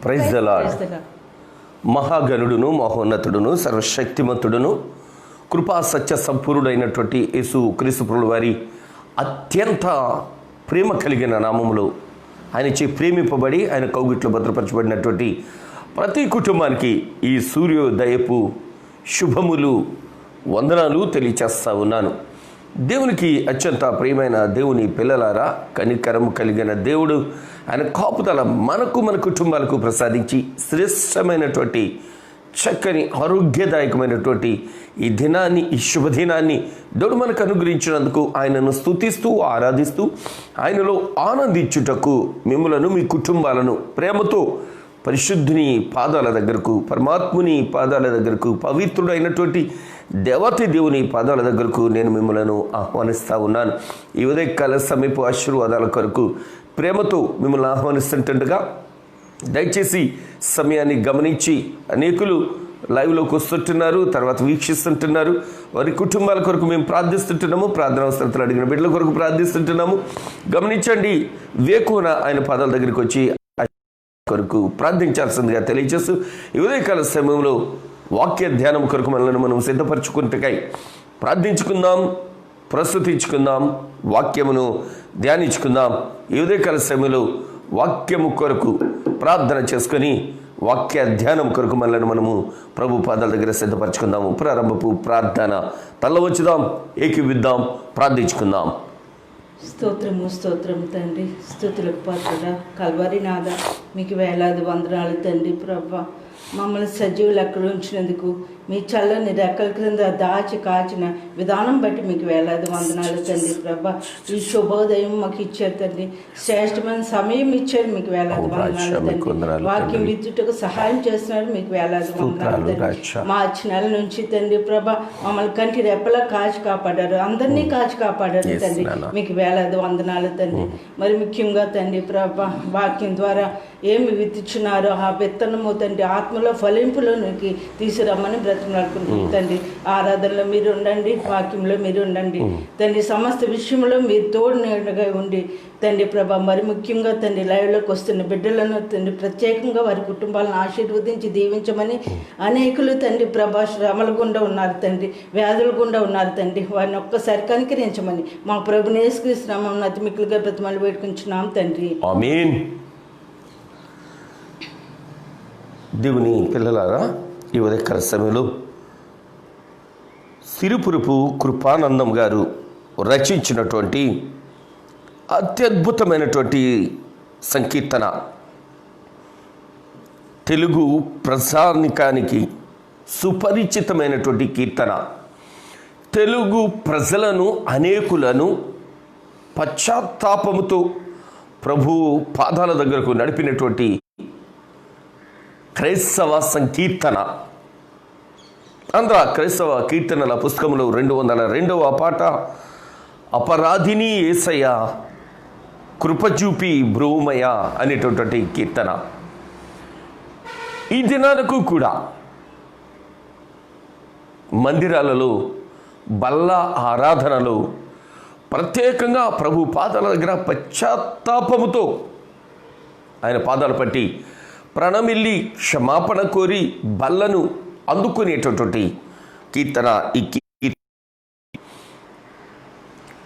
Praise the Lord. మహాగణుడును మహోన్నతుడును సర్వశక్తిమంతుడును కృపా సత్య సంపూర్ణుడైనటువంటి యేసు క్రీస్తు ప్రభువు వారి అత్యంత ప్రేమ కలిగిన నామములో ఆయనచే ప్రేమింపబడి ఆయన కౌగిట్లో భద్రపరచబడినటువంటి ప్రతి కుటుంబానికి ఈ సూర్యోదయపు శుభములు వందనాలు తెలియచేస్తా ఉన్నాను. దేవునికి అత్యంత ప్రియమైన దేవుని పిల్లలారా, కనికరము కలిగిన దేవుడు ఆయన కాపుదల మనకు మన కుటుంబాలకు ప్రసాదించి శ్రేష్టమైనటువంటి చక్కని ఆరోగ్యదాయకమైనటువంటి ఈ దినాన్ని, ఈ శుభదినాన్ని దేవుడు మనకు అనుగ్రహించినందుకు ఆయనను స్తుతిస్తూ ఆరాధిస్తూ ఆయనలో ఆనందించుటకు మిమ్మలను మీ కుటుంబాలను ప్రేమతో పరిశుద్ధుని పాదాల దగ్గరకు, పరమాత్ముని పాదాల దగ్గరకు, పవిత్రుడైనటువంటి దేవతి దేవుని పాదాల దగ్గరకు నేను మిమ్మలను ఆహ్వానిస్తూ ఉన్నాను. ఈ ఉదయకాల సమీప ఆశీర్వాదాల కొరకు ప్రేమతో మిమ్మల్ని ఆహ్వానిస్తుండగా దయచేసి సమయాన్ని గమనించి అనేకులు లైవ్లోకి వస్తుంటున్నారు, తర్వాత వీక్షిస్తుంటున్నారు. వారి కుటుంబాల కొరకు మేము ప్రార్థిస్తుంటున్నాము, ప్రార్థన అవసరతలు అడిగిన బిడ్డల కొరకు ప్రార్థిస్తుంటున్నాము. గమనించండి, వేకున ఆయన పాదాల దగ్గరికి వచ్చి కొరకు ప్రార్థించాల్సిందిగా తెలియజేస్తూ ఈ ఉదయకాల సమయంలో వాక్య ధ్యానం కొరకు మనల్ని మనం సిద్ధపరచుకుంటకై ప్రార్థించుకుందాం, ప్రస్తుతించుకుందాం, వాక్యమును ధ్యానించుకుందాం. ఈ ఉదయకాల సమయంలో వాక్యము కొరకు ప్రార్థన చేసుకొని వాక్య ధ్యానం కొరకు మనల్ని మనము ప్రభు పాదాల దగ్గర సిద్ధపరచుకుందాము. ప్రారంభపు ప్రార్థన తల్ల వచ్చుదాం, ఏకీవిద్దాం, ప్రార్థించుకుందాం. స్తోత్రము స్తోత్రము తండ్రి, స్తుతులకు పాత్రుడా, కల్వరి నాథ, మీకు వేలాది వందనాలు తండ్రి. ప్రభా, మమ్మల్ని సజీవులు అక్కడ ఉంచినందుకు, మీ చల్లని రెక్కల క్రింద దాచి కాచిన విధానం బట్టి మీకు వేలాది వందనాలు తండ్రి. ప్రభా, ఈ శుభోదయం మాకు ఇచ్చారు తండ్రి, శ్రేష్టమైన సమయం ఇచ్చారు, మీకు వేలాది వందనాలు తండ్రి. వాక్యం విద్యుటకు సహాయం చేస్తున్నారు, మీకు వేలాది వందనాలు తండ్రి. మార్చి నెల నుంచి తండ్రి ప్రభా మమ్మల్ని కంటి రెప్పలా కాచి కాపాడారు, అందరినీ కాచి కాపాడారు తండ్రి, మీకు వేలాది వందనాలు తండ్రి. మరి ముఖ్యంగా తండ్రి ప్రభా వాక్యం ద్వారా ఏమి విత్తుచున్నారో ఆ విత్తనము తండ్రి ఆత్మలో ఫలింపులోనికి తీసుకురమ్మని బ్రతిమలాడుకుంటున్నాం తండ్రి. ఆరాధనలో మీరు ఉండండి, వాక్యంలో మీరు ఉండండి తండ్రి, సమస్త విషయంలో మీరు తోడు నీడగా ఉండి తండ్రి ప్రభా. మరి ముఖ్యంగా తండ్రి లైవ్లోకి వస్తున్న బిడ్డలను తండ్రి ప్రత్యేకంగా వారి కుటుంబాలను ఆశీర్వదించి దీవించమని, అనేకులు తండ్రి ప్రభా శ్రమల గుండా ఉన్నారు తండ్రి, వ్యాధుల గుండా ఉన్నారు తండ్రి, వారిని ఒక్కసారి కనికరించమని మా ప్రభుని యేసుక్రీస్తు నామమున అతి మిక్కులుగా బ్రతిమలాడి వేడుకుంటున్నాం తండ్రి. ఆమేన్. దేవుని పిల్లలారా, ఈ ఉదయకాల సమయంలో సిరుపురుపు కృపానందం గారు రచించినటువంటి అత్యద్భుతమైనటువంటి సంకీర్తన, తెలుగు ప్రజానికానికి సుపరిచితమైనటువంటి కీర్తన, తెలుగు ప్రజలను అనేకులను పశ్చాత్తాపముతో ప్రభు పాదాల దగ్గరకు నడిపినటువంటి క్రైస్తవ సంకీర్తన. ఆంధ్ర క్రైస్తవ కీర్తనల పుస్తకంలో 202వ పాట, అపరాధిని యేసయ్య కృపచూపి బ్రోమయ అనేటటువంటి కీర్తన. ఈ దినాలకు కూడా మందిరాలలో బల్ల ఆరాధనలో ప్రత్యేకంగా ప్రభు పాదాల దగ్గర పశ్చాత్తాపముతో ఆయన పాదాలు పట్టి ప్రణమిల్లి క్షమాపణ కోరి బల్లను అందుకునేటటువంటి కీర్తన. ఈ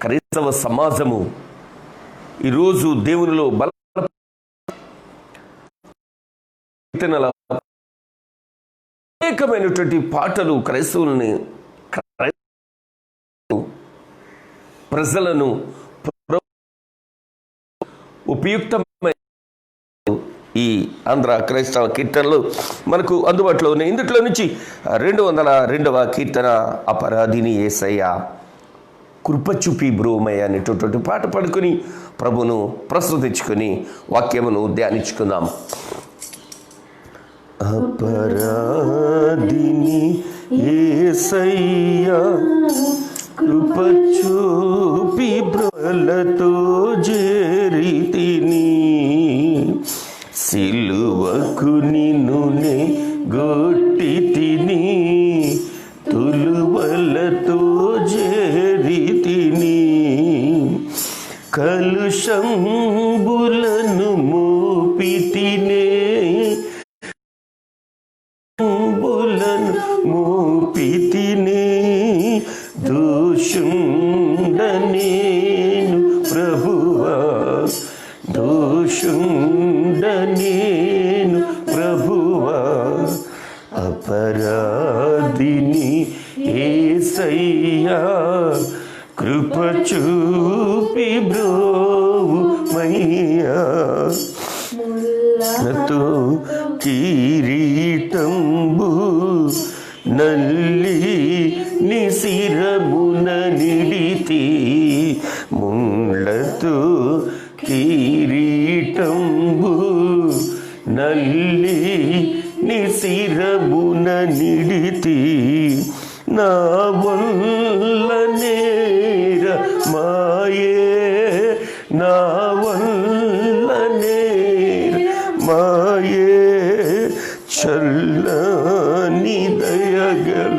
క్రైస్తవ సమాజము ఈరోజు దేవునిలో బల కీర్తనల అనేకమైనటువంటి పాటలు క్రైస్తవులని ప్రజలను ఉపయుక్తమైన ఈ ఆంధ్ర క్రైస్తవ కీర్తనలు మనకు అందుబాటులో ఉన్నాయి. ఇందులో నుంచి 202వ కీర్తన, అపరాధిని యేసయ్య కృపచూపి బ్రోమయ్య అనేటటువంటి పాట పడుకొని ప్రభును ప్రస్తుతించుకొని వాక్యమును ధ్యానించుకుందాం. అపరాధిని యేసయ్య కృపచూపి బ్రోలతో చేరితిని, సిలువకు నిన్నునే గొట్టి తిని, తులువలతో చేరితిని, కలుషంబులను మోపితినే దోషుండనేను ప్రభువా, అపరాధిని యేసయ్యా, కృప చూపి బ్రోవుమయ్యా. ముళ్ళతో కిరీటంబు నల్లి నిశిరమున నిడితి, ముళ్ళతో కిరీటంబు నల్లి నిశిరమున నిడితి, నా వల్ల నేర మాయే, నా వల్ల నేర మాయే, చల్లని దయగల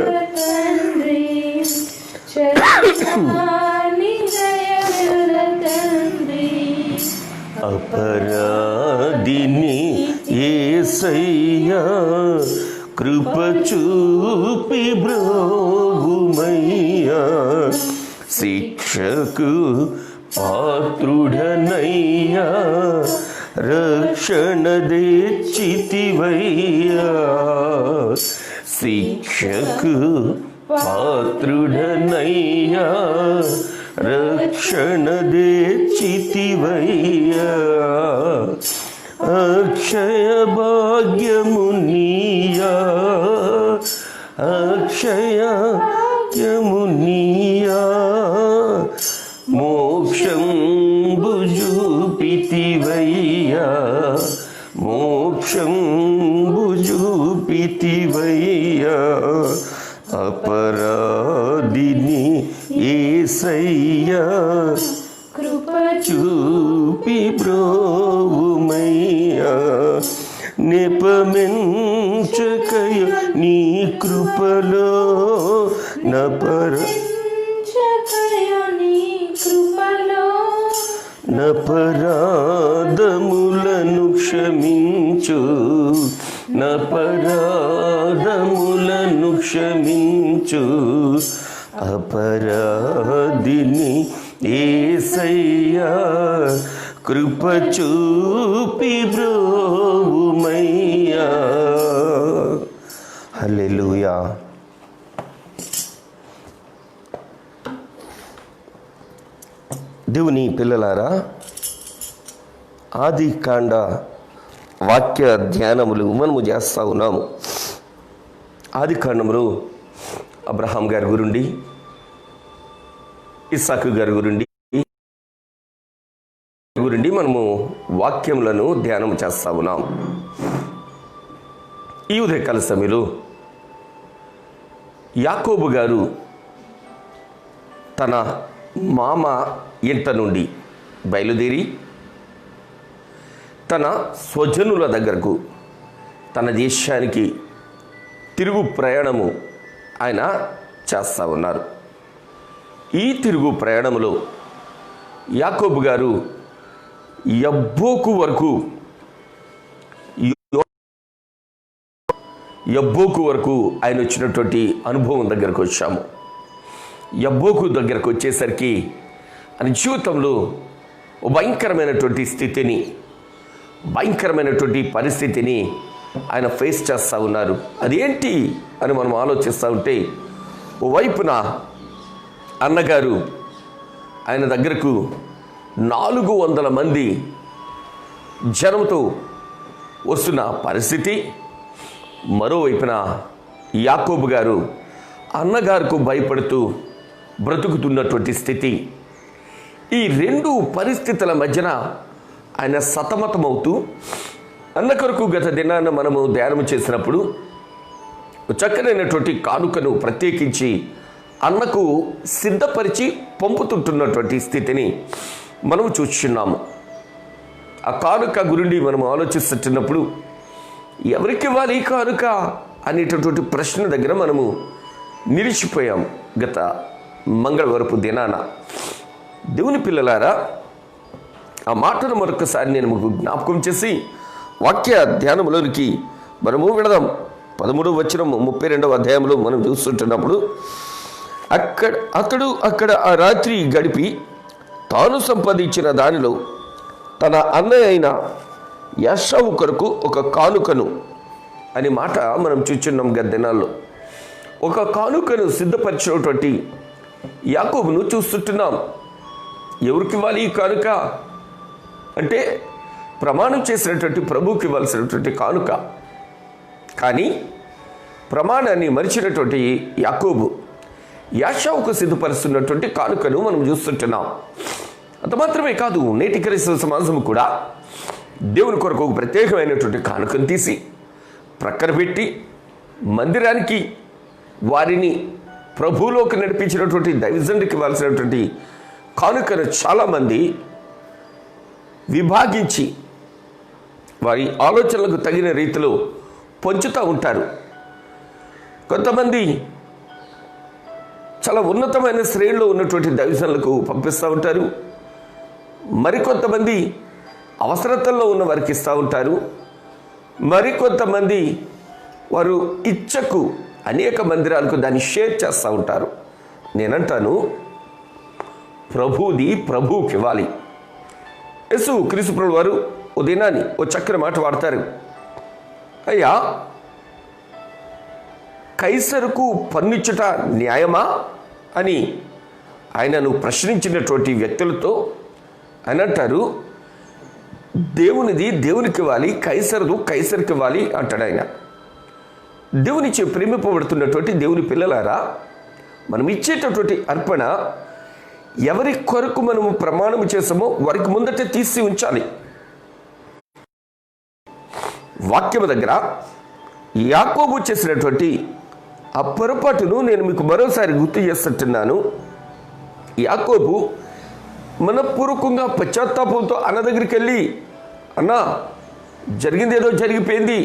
అపరాధిని యేసయ్యా, కృప చూపి బ్రోవుమయ్యా. శిక్షకు పాత్రుడనయ్యా, రక్షణ తెచ్చితివయ్యా. శిక్షకు పాత్రుడనయ్యా, రక్షణ తెచ్చితివయ్యా. అక్షయ భాగ్యమునియా, అక్షయ భాగ్యమునియా, మోక్షం భుజూపితివయ్యా, మోక్షం భుజూపితివయ్యా. అపరాధిని యేసయ్యా, కృప చూపి బ్రోవుమయ్యా. నెపమెంచకయ నీ కృపలో నపరాధములను క్షమించు, నపరాధములను క్షమించు. అపరాధిని యేసయ్యా, కృప చూపి బ్రోవుమయ్యా. హల్లెలూయా. దేవుని పిల్లలారా, ఆది కాండ వాక్య ధ్యానములు మనము చేస్తూ ఉన్నాము. ఆది కాండములు అబ్రహాం గారి గురుండి, ఇస్సాకు గారి గురుండి మనము వాక్యములను ధ్యానం చేస్తూ ఉన్నాం. ఈ ఉదయకాల సమయంలో యాకోబు గారు తన మామ ఇంట నుండి బయలుదేరి తన స్వజనుల దగ్గరకు, తన దేశానికి తిరుగు ప్రయాణము ఆయన చేస్తూ ఉన్నారు. ఈ తిరుగు ప్రయాణములో యాకోబు గారు యబ్బోకు వరకు ఆయన వచ్చినటువంటి అనుభవం దగ్గరకు వచ్చాము. యబ్బోకు దగ్గరకు వచ్చేసరికి ఆయన జీవితంలో భయంకరమైనటువంటి స్థితిని, భయంకరమైనటువంటి పరిస్థితిని ఆయన ఫేస్ చేస్తూ ఉన్నారు. అదేంటి అని మనం ఆలోచిస్తూ ఉంటే, ఓవైపున అన్నగారు ఆయన దగ్గరకు 400 మంది జనంతో వస్తున్న పరిస్థితి, మరోవైపున యాకోబు గారు అన్నగారుకు భయపడుతూ బ్రతుకుతున్నటువంటి స్థితి. ఈ రెండు పరిస్థితుల మధ్యన ఆయన సతమతమవుతూ, అన్న కొరకు గత దినాన మనము ధ్యానం చేసినప్పుడు చక్కనైనటువంటి కానుకను ప్రత్యేకించి అన్నకు సిద్ధపరిచి పంపుతుంటున్నటువంటి స్థితిని మనము చూస్తున్నాము. ఆ కానుక గురించి మనం ఆలోచిస్తున్నప్పుడు ఎవరికి ఇవ్వాలి ఈ కానుక అనేటటువంటి ప్రశ్న దగ్గర మనము నిలిచిపోయాం గత మంగళవారపు దినాన. దేవుని పిల్లలారా, ఆ మాటను మరొకసారి నేను మీకు జ్ఞాపకం చేసి వాక్య ధ్యానంలోనికి మనము వెళదాం. 13వ వచనం 32వ అధ్యాయంలో మనం చూస్తుంటున్నప్పుడు, అతడు అక్కడ ఆ రాత్రి గడిపి తాను సంపాదించిన దానిలో తన అన్నయ్య అయిన యాషావు కొరకు ఒక కానుకను అనే మాట మనం చూచున్నాం గద్దెనాల్లో. ఒక కానుకను సిద్ధపరిచినటువంటి యాకోబును చూస్తుంటున్నాం. ఎవరికి ఇవ్వాలి ఈ కానుక అంటే ప్రమాణం చేసినటువంటి ప్రభువుకి ఇవ్వాల్సినటువంటి కానుక. కానీ ప్రమాణాన్ని మరిచినటువంటి యాకోబు యాషావుకు సిద్ధపరుస్తున్నటువంటి కానుకను మనం చూస్తుంటున్నాం. అంత మాత్రమే కాదు, నేటి క్రైస్తవ సమాజం కూడా దేవుని కొరకు ఒక ప్రత్యేకమైనటువంటి కానుకను తీసి ప్రక్కన పెట్టి మందిరానికి వారిని ప్రభువులోకి నడిపించినటువంటి దైవజనుడికి ఇవ్వాల్సినటువంటి కానుకను చాలామంది విభాగించి వారి ఆలోచనలకు తగిన రీతిలో పంచుతూ ఉంటారు. కొంతమంది చాలా ఉన్నతమైన శ్రేణిలో ఉన్నటువంటి దైవజనులకు పంపిస్తూ ఉంటారు. మరికొంతమంది అవసరతల్లో ఉన్న వారికి ఇస్తూ ఉంటారు. మరికొంతమంది వారు ఇచ్చకు అనేక మందిరాలకు దాన్ని షేర్ చేస్తూ ఉంటారు. నేనంటాను, ప్రభువుది ప్రభువుకి ఇవ్వాలి. యేసు క్రీస్తు ప్రభువు వారు ఓ దినాన్ని ఓ చక్కని మాట వాడతారు. అయ్యా, కైసరుకు పన్నిచ్చుట న్యాయమా అని ఆయనను ప్రశ్నించినటువంటి వ్యక్తులతో ఆయన అంటారు, దేవునిది దేవునికి ఇవ్వాలి, కైసరుదు కైసరికి ఇవ్వాలి అంటాడు ఆయన. దేవునిచే ప్రేమింపబడుతున్నటువంటి దేవుని పిల్లలారా, మనం ఇచ్చేటటువంటి అర్పణ ఎవరి కొరకు మనము ప్రమాణం చేసామో వారికి ముందట తీసి ఉంచాలి. వాక్యము దగ్గర యాకోబు చేసినటువంటి ఆ పొరపాటును నేను మీకు మరోసారి గుర్తు చేస్తుంటున్నాను. యాకోబు మనపూర్వకంగా పశ్చాత్తాపంతో అన్న దగ్గరికి వెళ్ళి, అన్నా జరిగింది ఏదో జరిగిపోయింది,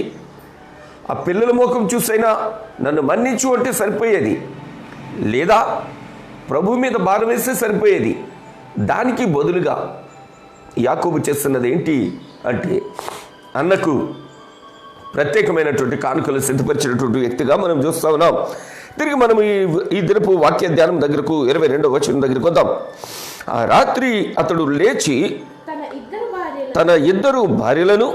ఆ పిల్లల ముఖం చూసైనా నన్ను మన్నించు అంటే సరిపోయేది, లేదా ప్రభు మీద భారం వేస్తే సరిపోయేది. దానికి బదులుగా యాకోబు చేస్తున్నది ఏంటి అంటే అన్నకు ప్రత్యేకమైనటువంటి కానుకలు సిద్ధపరిచినటువంటి వ్యక్తిగా మనం చూస్తూ ఉన్నాం. తిరిగి మనం ఈ దినపు వాక్య ధ్యానం దగ్గరకు 22వ వచనం దగ్గరికి వద్దాం. ఆ రాత్రి అతడు లేచి తన ఇద్దరు భార్యలను,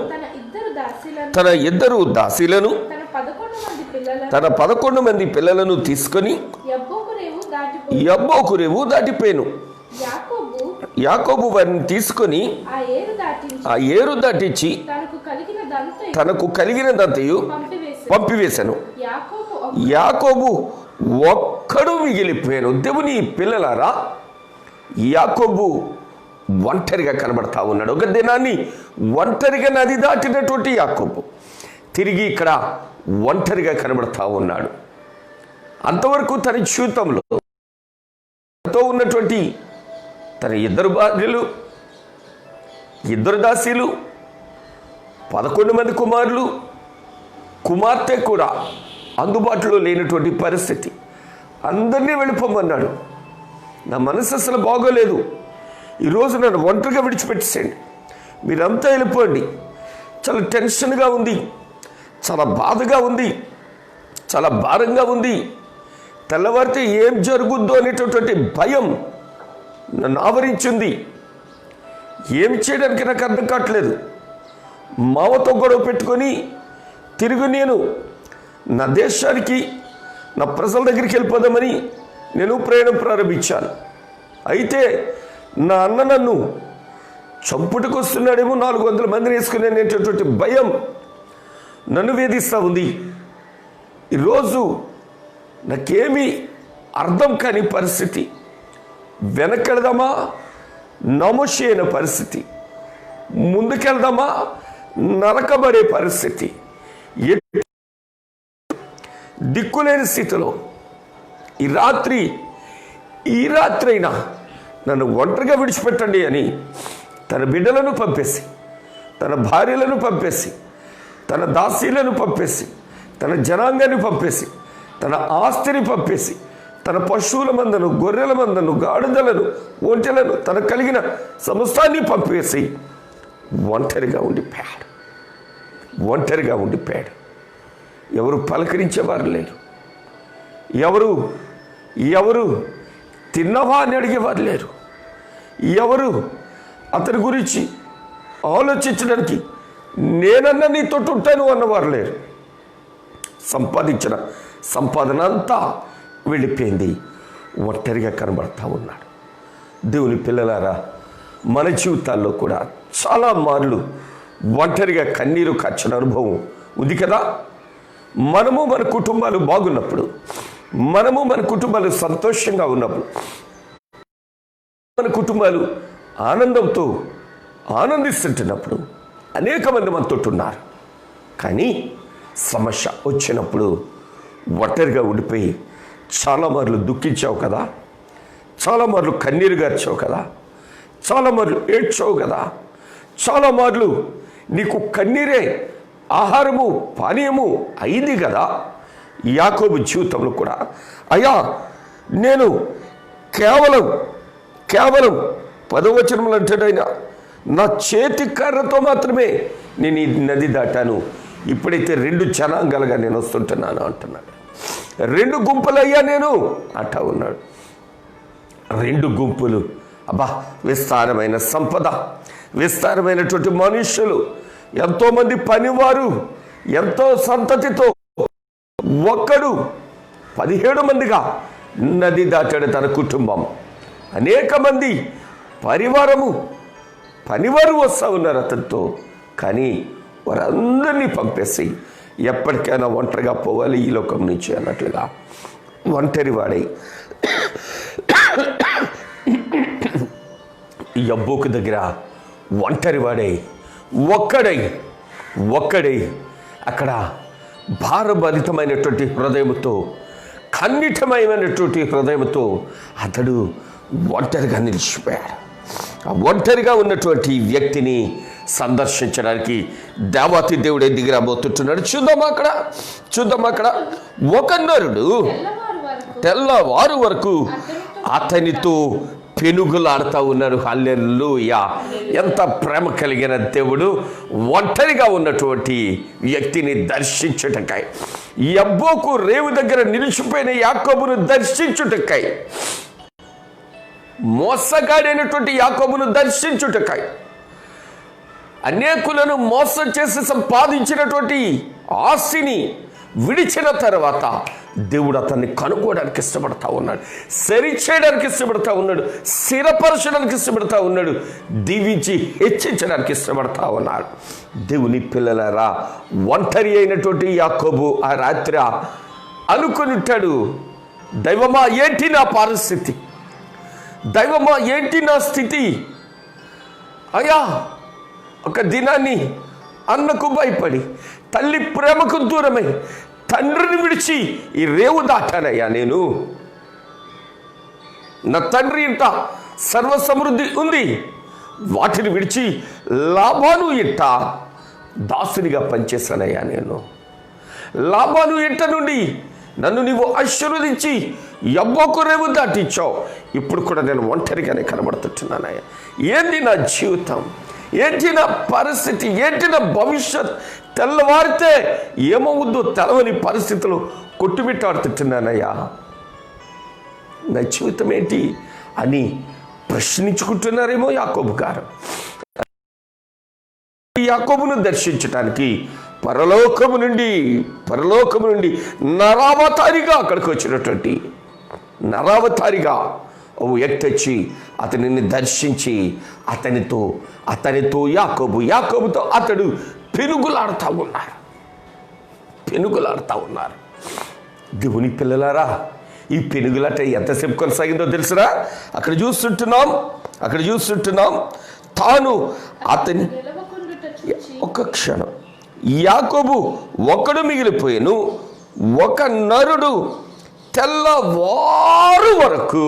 తన ఇద్దరు దాసీలను, తన 11 మంది పిల్లలను తీసుకొని యబ్బోకు దాటిపోయాను. యాకోబు వారిని తీసుకొని ఆ ఏరు దాటించి తనకు కలిగినదంతయు పంపివేశాను. యాకోబు ఒక్కడు మిగిలిపోయాను. దేవుని పిల్లలారా, యాకోబు ఒంటరిగా కనబడతా ఉన్నాడు. ఒక దినాన్ని ఒంటరిగా నది దాటినటువంటి యాకోబు తిరిగి ఇక్కడ ఒంటరిగా కనబడతా ఉన్నాడు. అంతవరకు తన జీవితంలో ఉన్నటువంటి తన ఇద్దరు భార్యలు, ఇద్దరు దాసీలు, 11 మంది కుమారులు, కుమార్తె కూడా అందుబాటులో లేనటువంటి పరిస్థితి. అందరినీ వెళ్ళిపోమన్నాడు. నా మనసు అసలు బాగోలేదు, ఈరోజు నన్ను ఒంటరిగా విడిచిపెట్టేసేయండి, మీరంతా వెళ్ళిపోండి, చాలా టెన్షన్గా ఉంది, చాలా బాధగా ఉంది, చాలా భారంగా ఉంది, తెల్లవారితే ఏం జరుగుద్దో అనేటటువంటి భయం నన్ను ఆవరించింది, ఏం చేయడానికి నాకు అర్థం కావట్లేదు. మావతో గొడవ పెట్టుకొని తిరిగి నేను నా దేశానికి, నా ప్రజల దగ్గరికి వెళ్ళిపోదామని నేను ప్రయాణం ప్రారంభించాను. అయితే నా అన్న నన్ను చంపుటకు వస్తున్నాడేమో, 400 మందిని వేసుకుని అనేటటువంటి భయం నన్ను వేధిస్తూ ఉంది. ఈరోజు నాకేమీ అర్థం కాని పరిస్థితి. వెనకెళ్దామా నమోషి అయిన పరిస్థితి, ముందుకెళ్దామా నరకబడే పరిస్థితి, దిక్కులేని స్థితిలో ఈ రాత్రైనా నన్ను ఒంటరిగా విడిచిపెట్టండి అని తన బిడ్డలను పంపేసి, తన భార్యలను పంపేసి, తన దాసీలను పంపేసి, తన జనాంగాన్ని పంపేసి, తన ఆస్తిని పంపేసి, తన పశువుల మందను, గొర్రెల మందను, గాడిదలను, ఒంటెలను, తన కలిగిన సమస్తాన్ని పంపేసి ఒంటరిగా ఉండిపోయాడు. ఎవరు పలకరించేవారు లేరు, ఎవరు తిన్నవా అని అడిగేవారు లేరు, ఎవరు అతని గురించి ఆలోచించడానికి నేనన్నా నీతో ఉంటాను అన్నవారు లేరు. సంపాదించిన సంపాదన అంతా వెళ్ళిపోయింది. ఒంటరిగా కనబడతా ఉన్నాడు. దేవుని పిల్లలారా, మన జీవితాల్లో కూడా చాలా మార్లు ఒంటరిగా కన్నీరు కార్చిన అనుభవం ఉంది కదా. మనము మన కుటుంబాలు బాగున్నప్పుడు, మనము మన కుటుంబాలు సంతోషంగా ఉన్నప్పుడు, మన కుటుంబాలు ఆనందంతో ఆనందిస్తుంటున్నప్పుడు అనేక మంది మనతో ఉన్నారు. కానీ సమస్య వచ్చినప్పుడు ఒంటరిగా ఉండిపోయి చాలా మార్లు దుఃఖించావు కదా, చాలా మార్లు కన్నీరు గార్చావు కదా, చాలా మార్లు ఏడ్చావు కదా, చాలా మార్లు నీకు కన్నీరే ఆహారము పానీయము అయింది కదా. యాకోబు జీవితంలో కూడా అయ్యా నేను కేవలం 10వ వచనంలో అంటాడు ఆయన, నా చేతి కర్రతో మాత్రమే నేను ఈ నది దాటాను, ఇప్పుడైతే 2 జనాంగాలుగా నేను వస్తుంటున్నాను అంటున్నాడు. 2 గుంపులయ్యా నేను అంటా ఉన్నాడు. 2 గుంపులు. అబ్బా, విస్తారమైన సంపద, విస్తారమైనటువంటి మనుష్యులు, ఎంతోమంది పనివారు, ఎంతో సంతతితో ఒక్కడు 17 మందిగా నది దాటాడు తన కుటుంబం. అనేక మంది పనివారు వస్తూ ఉన్నారు అతనితో. కానీ వారందరినీ పంపేసి ఎప్పటికైనా ఒంటరిగా పోవాలి ఈ లోకం నుంచి అన్నట్లుగా ఒంటరి వాడై యబ్బోకు దగ్గర ఒంటరి వాడై ఒక్కడై అక్కడ భారభరితమైనటువంటి హృదయంతో, ఖండితమైనటువంటి హృదయంతో అతడు ఒంటరిగా నిలిచిపోయాడు. ఆ ఒంటరిగా ఉన్నటువంటి వ్యక్తిని సందర్శించడానికి దేవాతి దేవుడే దిగిరాబోతుంటున్నాడు. చూద్దాం అక్కడ ఒక నరుడు తెల్లవారు వరకు అతనితో పెనుగులాడుతూ ఉన్నారు. హల్లెలూయా! ఎంత ప్రేమ కలిగిన దేవుడు ఒంటరిగా ఉన్నటువంటి వ్యక్తిని దర్శించుటకై, యబ్బోకు రేవు దగ్గర నిలిచిపోయిన యాకోబును దర్శించుటకై, మోసగాడైనటువంటి యాకోబును దర్శించుటకై, అనేకులను మోసం చేసి సంపాదించినటువంటి ఆస్తిని విడిచిన తర్వాత దేవుడు అతన్ని కనుక్కోవడానికి ఇష్టపడతా ఉన్నాడు, సరిచేయడానికి ఇష్టపడతా ఉన్నాడు, స్థిరపరచడానికి ఇష్టపడతా ఉన్నాడు, దీవించి హెచ్చించడానికి ఇష్టపడతా ఉన్నాడు. దేవుని పిల్లలారా, ఒంటరి అయినటువంటి యాకోబు ఆ రాత్రి అనుకుని ఉంటాడు, దైవమా ఏంటి నా పరిస్థితి, దైవమా ఏంటి నా స్థితి, అయ్యా ఒక దినాన్ని అన్నకు భయపడి, తల్లి ప్రేమకు దూరమై, తండ్రిని విడిచి ఈ రేవు దాటానయ్యా నేను. నా తండ్రి ఇంట సర్వ సమృద్ధి ఉంది, వాటిని విడిచి లాభాను ఇంట దాసునిగా పనిచేశానయ్యా నేను. లాభాను ఇంట నుండి నన్ను నీవు ఆశీర్వదించి యబ్బోకు రేవు దాటించావు, ఇప్పుడు కూడా నేను ఒంటరిగానే కనబడుతుంటున్నానయ్యా. ఏంటి నా జీవితం, ఏంటి నా పరిస్థితి, ఏంటి నా భవిష్యత్, తెల్లవారితే ఏమవుద్దో తెలవని పరిస్థితులు కొట్టుమిట్టాడుతున్నానయ్యా. నా జీవితం ఏంటి అని ప్రశ్నించుకుంటున్నారేమో యాకోబు గారు. యాకోబును దర్శించడానికి పరలోకము నుండి నరావతారిగా అక్కడికి వచ్చినటువంటి నరావతారిగా ఓ వ్యక్తి వచ్చి అతనిని దర్శించి అతనితో యాకోబుతో అతడు పెనుగులాడుతూ ఉన్నారు. దేవుని పిల్లలారా, ఈ పెనుగులాట ఎంతసేపు కొనసాగిందో తెలుసురా? అక్కడ చూస్తుంటున్నాం తాను అతని ఒక క్షణం యాకోబు ఒకడు మిగిలిపోయాను, ఒక నరుడు తెల్లవారు వరకు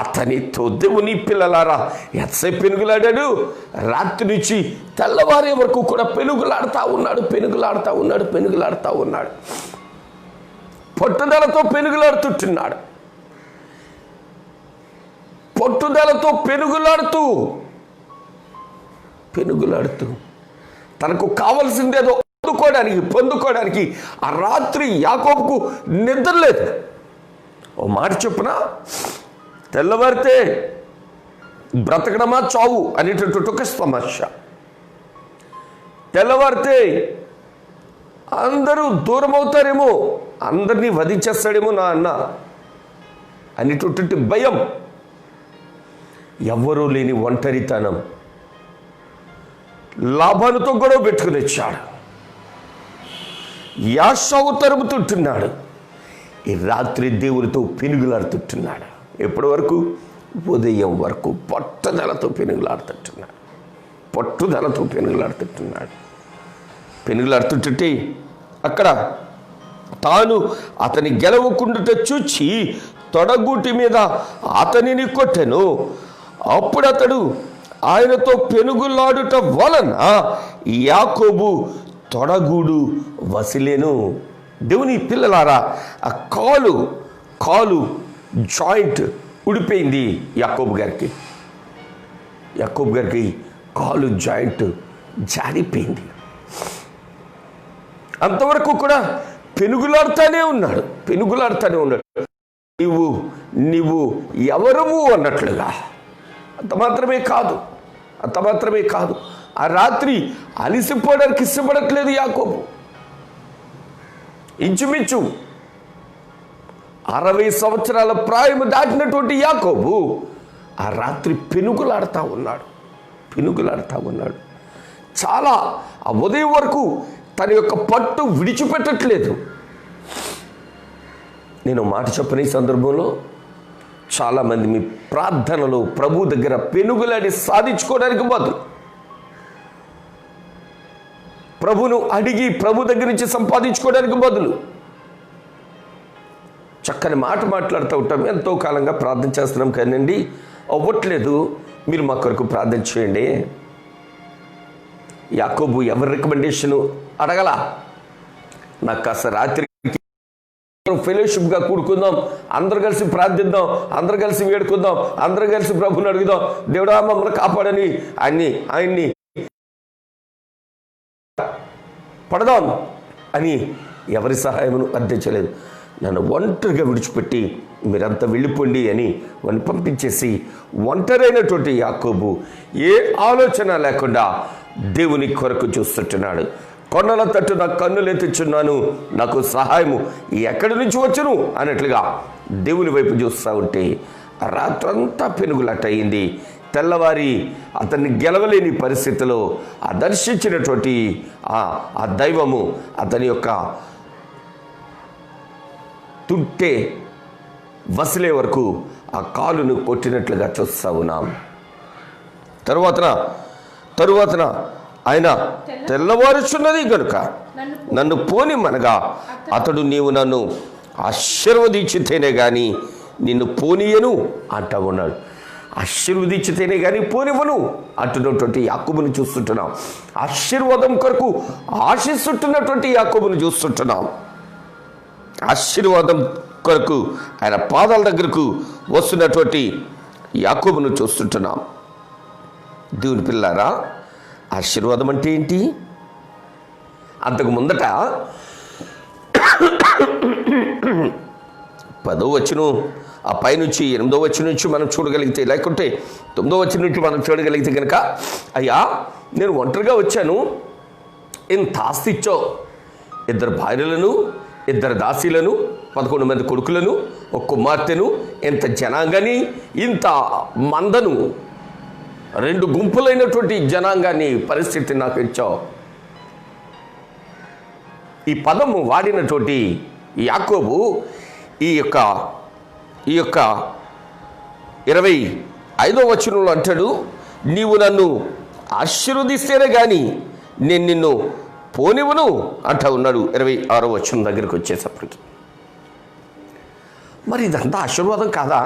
అతనితో. దేవుని పిల్లలారా, ఎంతసేపు పెనుగులాడాడు? రాత్రి నుంచి తెల్లవారే వరకు కూడా పెనుగులాడుతూ ఉన్నాడు. పట్టుదలతో పెనుగులాడుతూ తనకు కావలసిందేదో పొందుకోవడానికి ఆ రాత్రి యాకోబుకు నిద్ర లేదు. ఓ మాట చెప్పున, తెల్లవారితే బ్రతకడమా చావు అనేటటువంటి ఒక సమస్య. తెల్లవారితే అందరూ దూరం అవుతారేమో, అందరినీ వధించేస్తాడేమో నా అన్న అనేటటువంటి భయం, ఎవ్వరూ లేని ఒంటరితనం, లాభాలతో గొడవ పెట్టుకుని వచ్చాడు. యాషావు తరుముతుంటున్నాడు. ఈ రాత్రి దేవునితో పెనుగులాడుతుంటున్నాడు. ఎప్పటి వరకు? ఉదయం వరకు పట్టుదలతో పెనుగులాడుతుంటున్నాడు. పెనుగులాడుతుంటే అక్కడ తాను అతని గెలవకుండుట చూచి తొడగూటి మీద అతనిని కొట్టెను. అప్పుడు అతడు ఆయనతో పెనుగులాడుట వలన యాకోబు తొడగూడు వసిలేను. దేవుని పిల్లలారా, ఆ కాలు జాయింట్ ఉడిపోయింది యాకోబు గారికి కాలు జాయింట్ జారిపోయింది. అంతవరకు కూడా పెనుగులాడుతూనే ఉన్నాడు. నీవు ఎవరము అన్నట్లుగా. అంత మాత్రమే కాదు ఆ రాత్రి అలిసిపోవడానికి ఇష్టపడట్లేదు యాకోబు. ఇంచుమించు 60 సంవత్సరాల ప్రాయము దాటినటువంటి యాకోబు ఆ రాత్రి పెనుగులాడుతూ ఉన్నాడు. చాలా ఆ ఉదయం వరకు తన యొక్క పట్టు విడిచిపెట్టట్లేదు. నేను మాట చెప్పని సందర్భంలో చాలామంది మీ ప్రార్థనలో ప్రభు దగ్గర పెనుగులాడి సాధించుకోవడానికి బదులు, ప్రభును అడిగి ప్రభు దగ్గర నుంచి సంపాదించుకోవడానికి బదులు చక్కని మాట మాట్లాడుతూ ఉంటాం. ఎంతో కాలంగా ప్రార్థన చేస్తున్నాం కానండి అవ్వట్లేదు, మీరు మా కొరకు ప్రార్థన చేయండి. యాకోబు ఎవరి రికమెండేషను అడగలా. నాకు కాస్త రాత్రి ఫెలోషిప్గా కూడుకుందాం, అందరూ కలిసి ప్రార్థిద్దాం, అందరూ కలిసి వేడుకుందాం, అందరూ కలిసి ప్రభుని అడుగుదాం, దేవుడా మమ్మల్ని కాపాడని ఆయన్ని పడదాం అని ఎవరి సహాయమును అర్థించలేదు. నన్ను ఒంటరిగా విడిచిపెట్టి మీరంతా వెళ్ళిపోండి అని వాడిని పంపించేసి ఒంటరైనటువంటి యాకోబు ఏ ఆలోచన లేకుండా దేవుని కొరకు చూస్తుంటున్నాడు. కొండల తట్టు నా కన్నులు ఎత్తుచున్నాను, నాకు సహాయము ఎక్కడి నుంచి వచ్చును అన్నట్లుగా దేవుని వైపు చూస్తూ ఉంటే రాత్రంతా పెనుగులట్టయింది. తెల్లవారి అతన్ని గెలవలేని పరిస్థితిలో ఆ దర్శించినటువంటి ఆ దైవము అతని యొక్క తుంటే వసిలే వరకు ఆ కాలును కొట్టినట్లుగా చూస్తూ ఉన్నాం. తరువాతన ఆయన తెల్లవారుచున్నది కనుక నన్ను పోనిమనగా అతడు నీవు నన్ను ఆశీర్వదించితేనే కానీ నిన్ను పోనీయను అంటా ఉన్నాడు. ఆశీర్వదించితేనే కానీ పోనివ్వను అంటున్నటువంటి యాకోబును చూస్తుంటున్నాం. ఆశీర్వాదం కొరకు ఆశిస్తుంటున్నటువంటి యాకోబును చూస్తుంటున్నాం. ఆశీర్వాదం కొరకు ఆయన పాదాల దగ్గరకు వస్తున్నటువంటి యాకోబును చూస్తుంటున్నాం. దేవుని పిల్లారా, ఆశీర్వాదం అంటే ఏంటి? అంతకు ముందట 10వ వచనం ఆ పైనుంచి 8వ వచనం నుంచి మనం చూడగలిగితే, లేకుంటే 9వ వచనం నుంచి మనం చూడగలిగితే కనుక, అయ్యా నేను ఒంటరిగా వచ్చాను, ఎంత ఆస్తి ఇచ్చావు, 2 భార్యలను 2 దాసీలను 11 మంది కొడుకులను 1 కుమార్తెను, ఎంత జనాంగాన్ని, ఇంత మందను, 2 గుంపులైనటువంటి జనాంగాన్ని పరిస్థితి నాకు ఇచ్చావు. ఈ పదము వాడినటువంటి యాకోబు ఈ యొక్క 25వ వచనంలో అంటాడు, నీవు నన్ను ఆశీర్వదిస్తేనే కానీ నేను నిన్ను పోనివ్వను అంటా ఉన్నాడు. 26వ వచనం దగ్గరికి వచ్చేసప్పటికి మరి ఇదంతా ఆశీర్వాదం కాదా?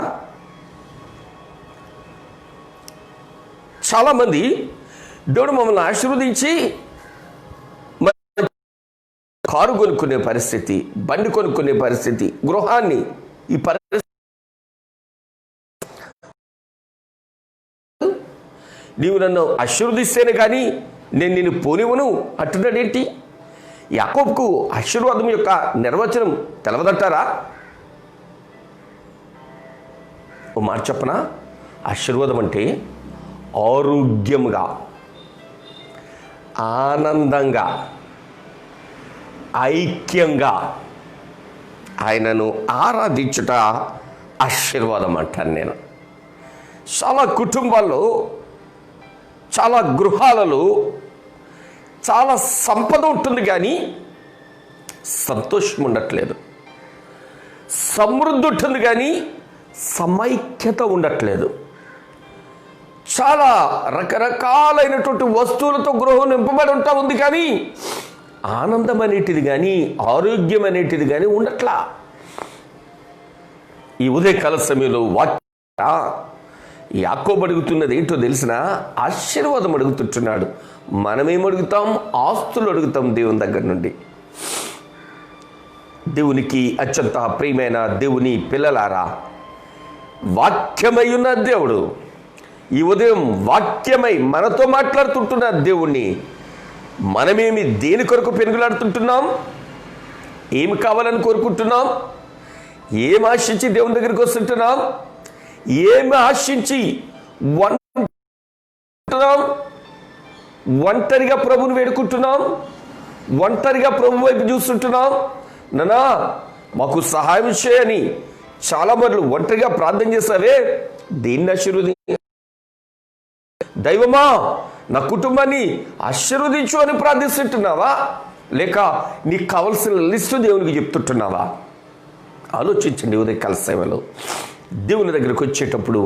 చాలామంది దేవుడు మమ్మల్ని ఆశీర్వదించి కారు కొనుక్కునే పరిస్థితి, బండి కొనుక్కునే పరిస్థితి, గృహాన్ని, ఈ పరిస్థితి నీవు నన్ను ఆశీర్వదిస్తేనే కానీ నేను నిన్ను పోనివ్వను అంటున్నాడేంటి? యాకోబుకు ఆశీర్వాదం యొక్క నిర్వచనం తెలవదంటారా? ఓ మాట చెప్పనా? ఆశీర్వాదం అంటే ఆరోగ్యముగా ఆనందంగా ఐక్యంగా ఆయనను ఆరాధించుట ఆశీర్వాదం అంటాను నేను. చాలా కుటుంబాల్లో, చాలా గృహాలలో చాలా సంపద ఉంటుంది కానీ సంతోషం ఉండట్లేదు. సమృద్ధి ఉంటుంది కానీ సమైక్యత ఉండట్లేదు. చాలా రకరకాలైనటువంటి వస్తువులతో గృహం నింపబడి ఉంటా ఉంది కానీ ఆనందం అనేటిది కానీ ఆరోగ్యం అనేటిది కానీ ఉండట్లా. ఈ ఉదయకాల సమయంలో వాక్య యాకోబు అడుగుతున్నది ఏంటో తెలిసిన? ఆశీర్వాదం అడుగుతుంటున్నాడు. మనమేం అడుగుతాం? ఆస్తులు అడుగుతాం దేవుని దగ్గర నుండి. దేవునికి అత్యంత ప్రియమైన దేవుని పిల్లలారా, వాక్యమై ఉన్న దేవుడు ఈ ఉదయం వాక్యమై మనతో మాట్లాడుతుంటున్న దేవుణ్ణి మనమేమి దేని కొరకు పెనుగులాడుతుంటున్నాం? ఏమి కావాలని కోరుకుంటున్నాం? ఏం ఆశించి దేవుని దగ్గరికి వస్తుంటున్నాం? ఏమి ఆశించి ఒంటరిగా ప్రభుని వేడుకుంటున్నాం? ఒంటరిగా ప్రభు వైపు చూస్తుంటున్నాం? నానా మాకు సహాయం చేయని చాలా మరలు ఒంటరిగా ప్రార్థన చేస్తావే, దీన్ని ఆశీర్వది. దైవమా నా కుటుంబాన్ని ఆశీర్వదించు అని ప్రార్థిస్తుంటున్నావా? లేక నీకు కావలసిన లిస్టు దేవునికి చెప్తుంటున్నావా? ఆలోచించండి. ఉదయకాల సేవలో దేవుని దగ్గరకు వచ్చేటప్పుడు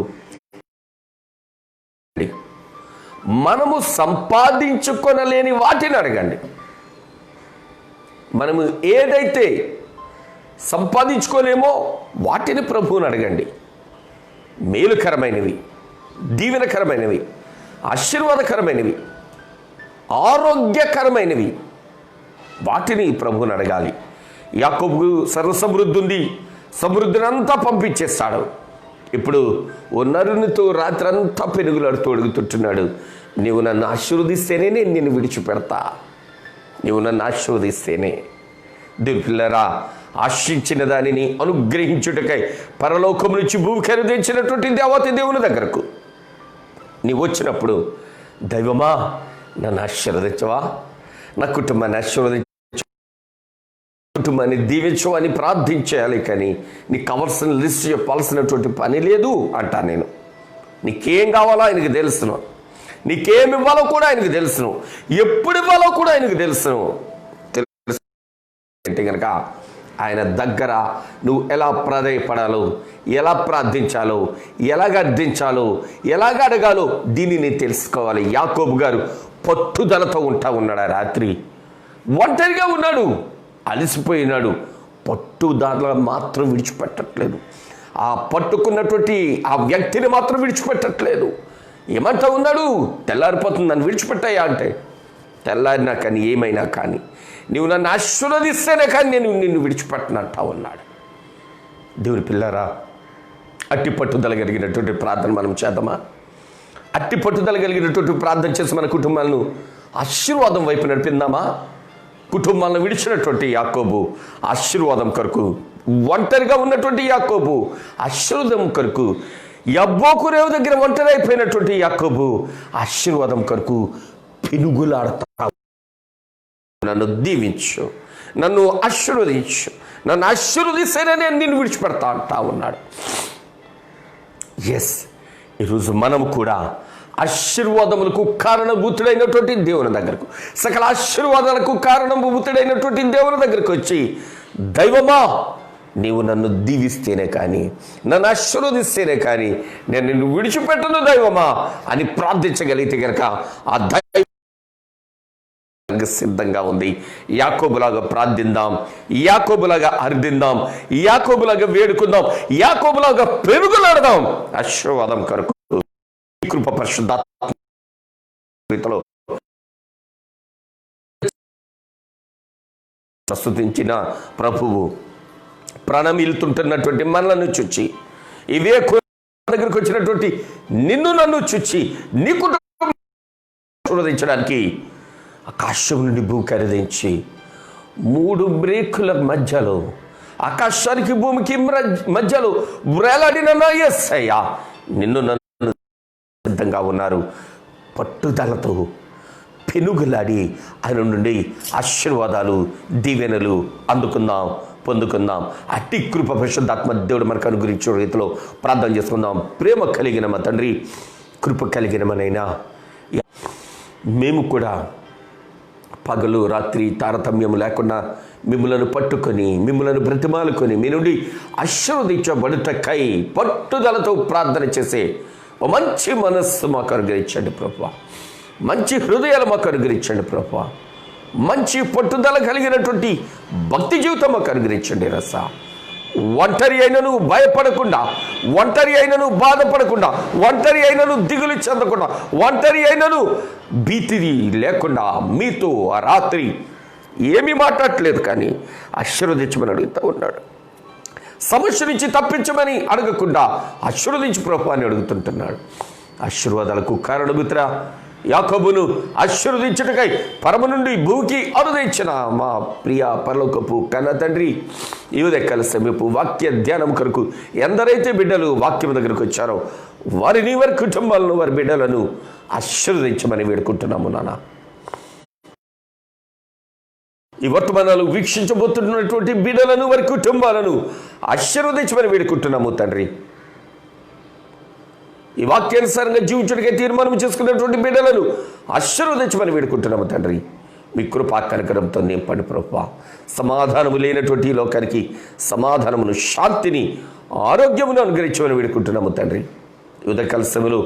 మనము సంపాదించుకొనలేని వాటిని అడగండి. మనము ఏదైతే సంపాదించుకోలేమో వాటిని ప్రభువుని అడగండి. మేలుకరమైనవి, దీవెనకరమైనవి, ఆశీర్వాదకరమైనవి, ఆరోగ్యకరమైనవి వాటిని ప్రభువుని అడగాలి. యాకోబుకు సర్వసమృద్ధి ఉంది, సమృద్ధినంతా పంపించేస్తాడు. ఇప్పుడు ఓ నరునితో రాత్రంతా పెనుగులాడుతూ అడుగుతుంటున్నాడు, నీవు నన్ను ఆశీర్వదిస్తేనే నేను నిన్ను విడిచిపెడతా, నీవు నన్ను ఆశీర్వదిస్తేనే. దేవుని పిల్లరా, ఆశించిన దానిని అనుగ్రహించుటకై పరలోకం నుంచి భూమి ఖరీదించినటువంటి దేవత దేవుని దగ్గరకు నీవు వచ్చినప్పుడు, దైవమా నన్ను ఆశీర్వదించవా, నా కుటుంబాన్ని ఆశీర్వదించ, కుటుంబాన్ని దీవించు అని ప్రార్థించేయాలి. కానీ నీకు కావాల్సిన లిస్ట్ చెప్పాల్సినటువంటి పని లేదు అంటా నేను. నీకేం కావాలో ఆయనకు తెలుసును, నీకేమి ఇవ్వాలో కూడా ఆయనకు తెలుసును, ఎప్పుడు ఇవ్వాలో కూడా ఆయనకు తెలుసును. అంటే కనుక ఆయన దగ్గర నువ్వు ఎలా ప్రాధేయపడాలో, ఎలా ప్రార్థించాలో, ఎలాగ అర్థించాలో, ఎలాగ అడగాలో దీనిని తెలుసుకోవాలి. యాకోబు గారు పట్టుదలతో ఉన్నాడు. ఆ రాత్రి ఒంటరిగా ఉన్నాడు, అలసిపోయినాడు. పట్టుదల మాత్రం విడిచిపెట్టట్లేదు. ఆ పట్టుకున్నటువంటి ఆ వ్యక్తిని మాత్రం విడిచిపెట్టట్లేదు. ఏమంటా ఉన్నాడు? తెల్లారిపోతుంది, నన్ను విడిచిపెట్టాయా అంటే, తెల్లారినా కానీ ఏమైనా కానీ నీవు నన్ను ఆశీర్వదిస్తేనే కానీ నేను నిన్ను విడిచిపెట్టనంటా ఉన్నాడు. దేవుని పిల్లరా, అట్టి పట్టుదల కలిగినటువంటి ప్రార్థన మనం చేద్దామా? అట్టి పట్టుదల కలిగినటువంటి ప్రార్థన చేసి మన కుటుంబాలను ఆశీర్వాదం వైపు నడిపిందామా? కుటుంబాలను విడిచినటువంటి యాకోబు ఆశీర్వాదం కొరకు, ఒంటరిగా ఉన్నటువంటి యాకోబు ఆశీర్వాదం కొరకు, యబ్బోకు రేవు దగ్గర ఒంటరి అయిపోయినటువంటి యాకోబు ఆశీర్వాదం కొరకు పెనుగులాడతా, నన్ను దీవించు, నన్ను ఆశీర్వదించు, నన్ను ఆశీర్వదిస్తేనే నేను నిన్ను విడిచిపెడతా అంటా ఉన్నాడు. ఎస్, ఈరోజు మనం కూడా ఆశీర్వాదములకు కారణభూతుడైనటువంటి దేవుని దగ్గరకు, సకల ఆశీర్వాదాలకు కారణభూతుడైనటువంటి దేవుని దగ్గరకు వచ్చి, దైవమా నీవు నన్ను దీవిస్తేనే కానీ, నన్ను ఆశీర్వదిస్తేనే కానీ నేను నిన్ను విడిచిపెట్టను దైవమా అని ప్రార్థించగలిగితే కనుక ఆ దైవం సిద్ధంగా ఉంది. యాకోబులాగా ప్రార్థిద్దాం, యాకోబులాగా అర్థిద్దాం, యాకోబులాగా వేడుకుందాం, యాకోబులాగా పెరుగులాడదాం. ఆశీర్వాదం కొరకు కృప పరిశుద్ధాత్మలో ప్రస్తుతించిన ప్రభువు ప్రాణమిల్తుంటున్నటువంటి మనలను చుచ్చి, ఇవే దగ్గరికి వచ్చినటువంటి నిన్ను నన్ను చుచ్చి నీ కుటుంబం ఆశీర్వదించడానికి ఆకాశం నుండి భూమి ఖరీదించి 3 బ్రేకుల మధ్యలో, ఆకాశానికి భూమికి మధ్యలో వేలాడిన యేసయ్య నిన్ను నన్ను సిద్ధంగా ఉన్నారు. పట్టుదలతో పెనుగులాడి ఆయన నుండి ఆశీర్వాదాలు దీవెనలు అందుకుందాం, పొందుకుందాం. అట్టి కృప పరిశుద్ధాత్మ దేవుడు మనకు అనుగ్రహించే రీతిలో ప్రార్థన చేసుకుందాం. ప్రేమ కలిగిన మా తండ్రి, కృప కలిగిన మనైనా మేము కూడా పగలు రాత్రి తారతమ్యం లేకుండా మిమ్మలను పట్టుకొని మిమ్మలను బ్రతిమాలుకొని మీ నుండి ఆశీర్వదించబడుటకై పట్టుదలతో ప్రార్థన చేసే ఓ మంచి మనస్సు మాకు అనుగ్రహించండి ప్రభువా. మంచి హృదయాలు మాకు అనుగ్రహించండి ప్రభువా. మంచి పట్టుదల కలిగినటువంటి భక్తి జీవితం మాకు అనుగ్రహించండి రస. ఒంటరి అయినను భయపడకుండా, ఒంటరి అయినను బాధపడకుండా, ఒంటరి అయినను దిగులు చెందకుండా, ఒంటరి అయినను భీతి లేకుండా మీతో ఆ రాత్రి ఏమీ మాట్లాడట్లేదు, కానీ ఆశీర్వదించమని అడుగుతూ ఉన్నాడు. సమస్య నుంచి తప్పించమని అడగకుండా ఆశీర్వదించి ప్రభు అని అడుగుతుంటున్నాడు. ఆశీర్వాదాలకు కారణమిత్ర యాకోబును ఆశీర్వదించుటకై పరమ నుండి భూమికి అనుదించిన మా ప్రియ పరలోకపు కన్న తండ్రి, ఈ ఉదయకాల సమీపు వాక్య ధ్యానం కొరకు ఎందరైతే బిడ్డలు వాక్యం దగ్గరకు వచ్చారో వారిని, వారి కుటుంబాలను, వారి బిడ్డలను ఆశీర్వదించమని వేడుకుంటున్నాము నాన్న. ఈ వర్తమానాలు వీక్షించబోతున్నటువంటి బిడ్డలను, వారి కుటుంబాలను ఆశీర్వదించమని వేడుకుంటున్నాము తండ్రి. ఈ వాక్యానుసారంగా జీవించడానికి తీర్మానం చేసుకున్నటువంటి బిడ్డలను ఆశీర్వదించమని వేడుకుంటున్నాము తండ్రి. మీ కృపా కనికరంతో నింపండి ప్రభువా. సమాధానము లేనటువంటి ఈ లోకానికి సమాధానమును, శాంతిని, ఆరోగ్యమును అనుగ్రహించమని వేడుకుంటున్నాము తండ్రి. ఉదయకాల సమయంలో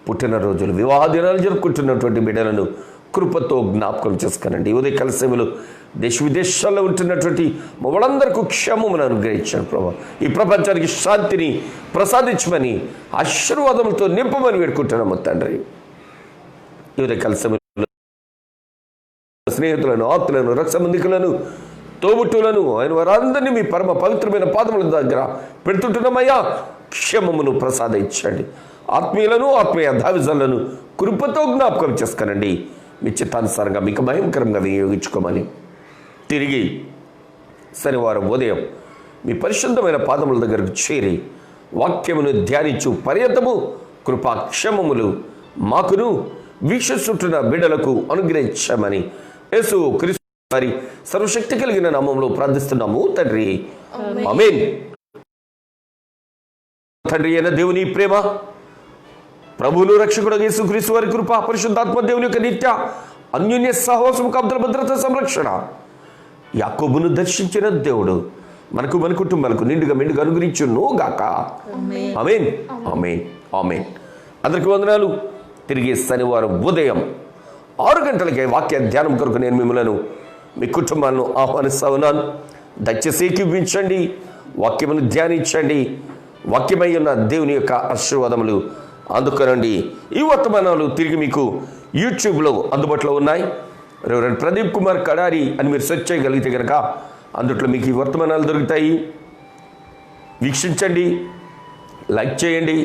పుట్టినరోజులు, వివాహ దినాలు జరుపుకుంటున్నటువంటి బిడ్డలను కృపతో జ్ఞాపకం చేసుకునండి. ఉదయకాల సమయంలో దేశ విదేశాల్లో ఉంటున్నటువంటి వాళ్ళందరికీ క్షేమమును అనుగ్రహించాను ప్రభు. ఈ ప్రపంచానికి శాంతిని ప్రసాదించమని, ఆశీర్వాదములతో నింపమని వేడుకుంటున్నాము తండ్రి. ఈ ఉదయకాల సమయంలో స్నేహితులను, ఆప్తులను, రక్ష సంబంధికులను, తోబుట్టులను, ఆయన వారందరినీ మీ పరమ పవిత్రమైన పాదముల దగ్గర పెడుతుంటున్నామయ్యా. క్షేమమును ప్రసాదించండి. ఆత్మీయులను, ఆత్మీయ దావిజలను కృపతో జ్ఞాపకం చేసుకునండి. మీ చిత్తానుసారంగా మీకు భయంకరంగా వినియోగించుకోమని తిరిగి శనివారం ఉదయం మీ పరిశుద్ధమైన పాదముల దగ్గరకు చేరి వాక్యమును ధ్యానించు పర్యంతము కృపాక్షేమములు మాకును వీక్షిస్తున్న బిడ్డలకు అనుగ్రహించమని యేసు క్రీస్తు వారి సర్వశక్తి కలిగిన నామములో ప్రార్థిస్తున్నాము తండ్రి, ఆమేన్. తండ్రి అయిన దేవుని ప్రేమ, ప్రభువును రక్షకుడు యేసు క్రీస్తు వారి కృప, పరిశుద్ధాత్మ దేవుని యొక్క నిత్య అన్యోన్య సహవాసము, కాపుదల, భద్రత, సంరక్షణ యాకోబును దర్శించిన దేవుడు మనకు, మన కుటుంబాలకు నిండుగా మెండుగా అనుగ్రహించును గాక. ఆమేన్, ఆమేన్, ఆమేన్. అందరికీ వందనాలు. తిరిగి శనివారం ఉదయం 6 గంటలకే వాక్య ధ్యానం కొరకు నేను మిమ్మల్ని, మీ కుటుంబాలను ఆహ్వానిస్తా ఉన్నాను. దయచేసి ఏకీభవించండి, వాక్యమును ధ్యానించండి. వాక్యమై ఉన్న దేవుని యొక్క ఆశీర్వాదములు అందుకోనండి. ఈ వర్తమానాలు తిరిగి మీకు యూట్యూబ్లో అందుబాటులో ఉన్నాయి. రెవరెండ్ ప్రదీప్ కుమార్ కడారి అని మీరు సెర్చ్ చేయగలిగితే కనుక అందుట్లో మీకు ఈ వర్తమానాలు దొరుకుతాయి. వీక్షించండి, లైక్ చేయండి,